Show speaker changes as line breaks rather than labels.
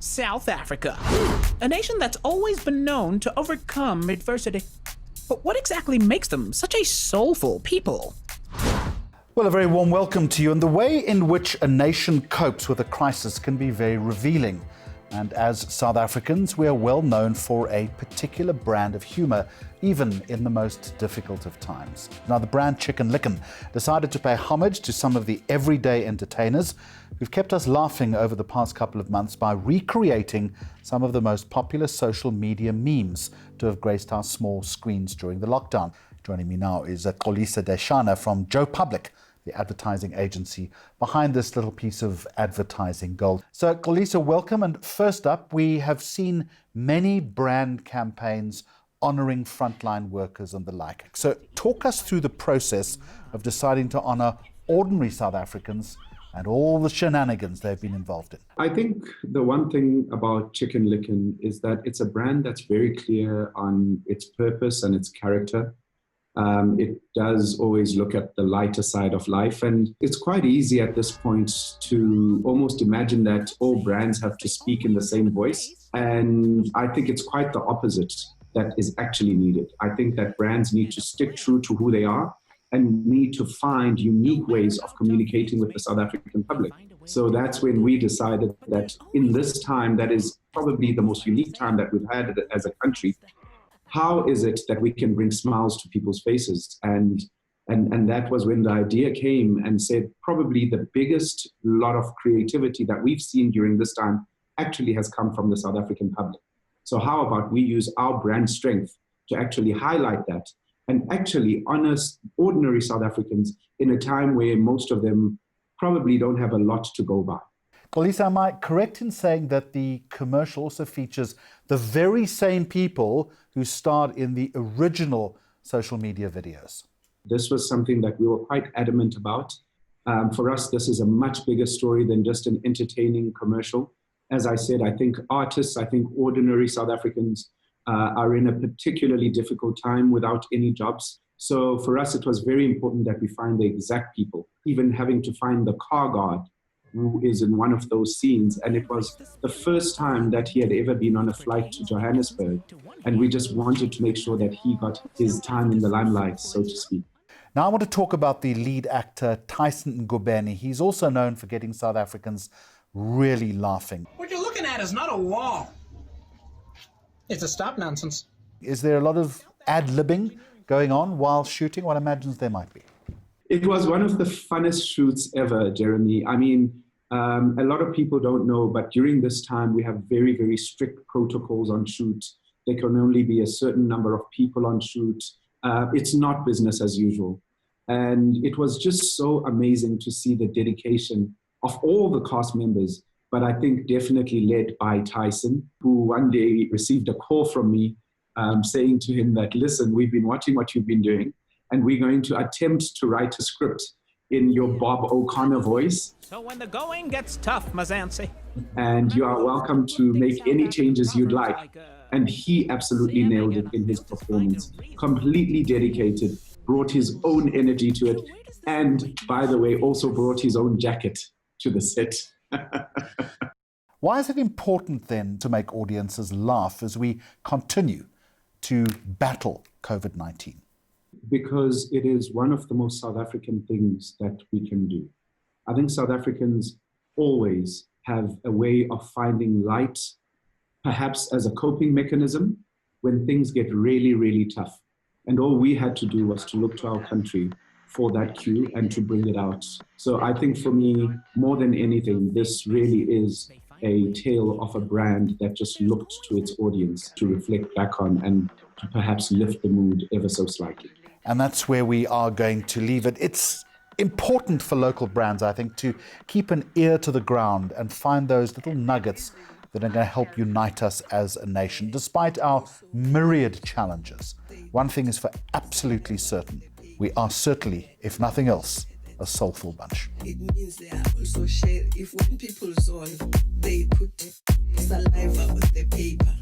South Africa, a nation that's always been known to overcome adversity. But what exactly makes them such a soulful people?
Well, a very warm welcome to you. And the way in which a nation copes with a crisis can be very revealing. And as South Africans, we are well known for a particular brand of humour, even in the most difficult of times. Now, the brand Licken decided to pay homage to some of the everyday entertainers who've kept us laughing over the past couple of months by recreating some of the most popular social media memes to have graced our small screens during the lockdown. Joining me now is Xolisa Deshana from Joe Public, the advertising agency behind this little piece of advertising gold. So, Xolisa, welcome. And first up, we have seen many brand campaigns honouring frontline workers and the like. So talk us through the process of deciding to honour ordinary South Africans and all the shenanigans they've been involved in.
I think the one thing about Licken is that it's a brand that's very clear on its purpose and its character. It does always look at the lighter side of life, and it's quite easy at this point to almost imagine that all brands have to speak in the same voice. And I think it's quite the opposite that is actually needed. I think that brands need to stick true to who they are and need to find unique ways of communicating with the South African public. So that's when we decided that in this time, that is probably the most unique time that we've had as a country, how is it that we can bring smiles to people's faces? And that was when the idea came and said, probably the biggest lot of creativity that we've seen during this time actually has come from the South African public. So how about we use our brand strength to actually highlight that and actually honor ordinary South Africans in a time where most of them probably don't have a lot to go by.
Xolisa, am I correct in saying that the commercial also features the very same people who starred in the original social media videos?
This was something that we were quite adamant about. For us, this is a much bigger story than just an entertaining commercial. As I said, I think artists, I think ordinary South Africans are in a particularly difficult time without any jobs. So for us, it was very important that we find the exact people, even having to find the car guard who is in one of those scenes. And it was the first time that he had ever been on a flight to Johannesburg. And we just wanted to make sure that he got his time in the limelight, so to speak.
Now I want to talk about the lead actor, Tyson Ngubeni. He's also known for getting South Africans really laughing.
What you're looking at is not a wall. It's a stop nonsense.
Is there a lot of ad-libbing going on while shooting? One imagines there might be.
It was one of the funnest shoots ever, Jeremy. I mean, a lot of people don't know, but during this time, we have very, very strict protocols on shoot. There can only be a certain number of people on shoot. It's not business as usual. And it was just so amazing to see the dedication of all the cast members, but I think definitely led by Tyson, who one day received a call from me saying to him that, listen, we've been watching what you've been doing, and we're going to attempt to write a script in your Bob O'Connor voice.
So when the going gets tough, Mazansi.
And you are welcome to make any changes you'd like. And he absolutely nailed it in his performance. Completely dedicated, brought his own energy to it. And by the way, also brought his own jacket to the set.
Why is it important then to make audiences laugh as we continue to battle COVID-19?
Because it is one of the most South African things that we can do. I think South Africans always have a way of finding light, perhaps as a coping mechanism when things get really, really tough. And all we had to do was to look to our country for that cue and to bring it out. So I think for me, more than anything, this really is a tale of a brand that just looked to its audience to reflect back on and to perhaps lift the mood ever so slightly.
And that's where we are going to leave it. It's important for local brands, I think, to keep an ear to the ground and find those little nuggets that are going to help unite us as a nation, despite our myriad challenges. One thing is for absolutely certain. We are certainly, if nothing else, a soulful bunch.
It means they are also shared. If when people solve, they put saliva on the paper.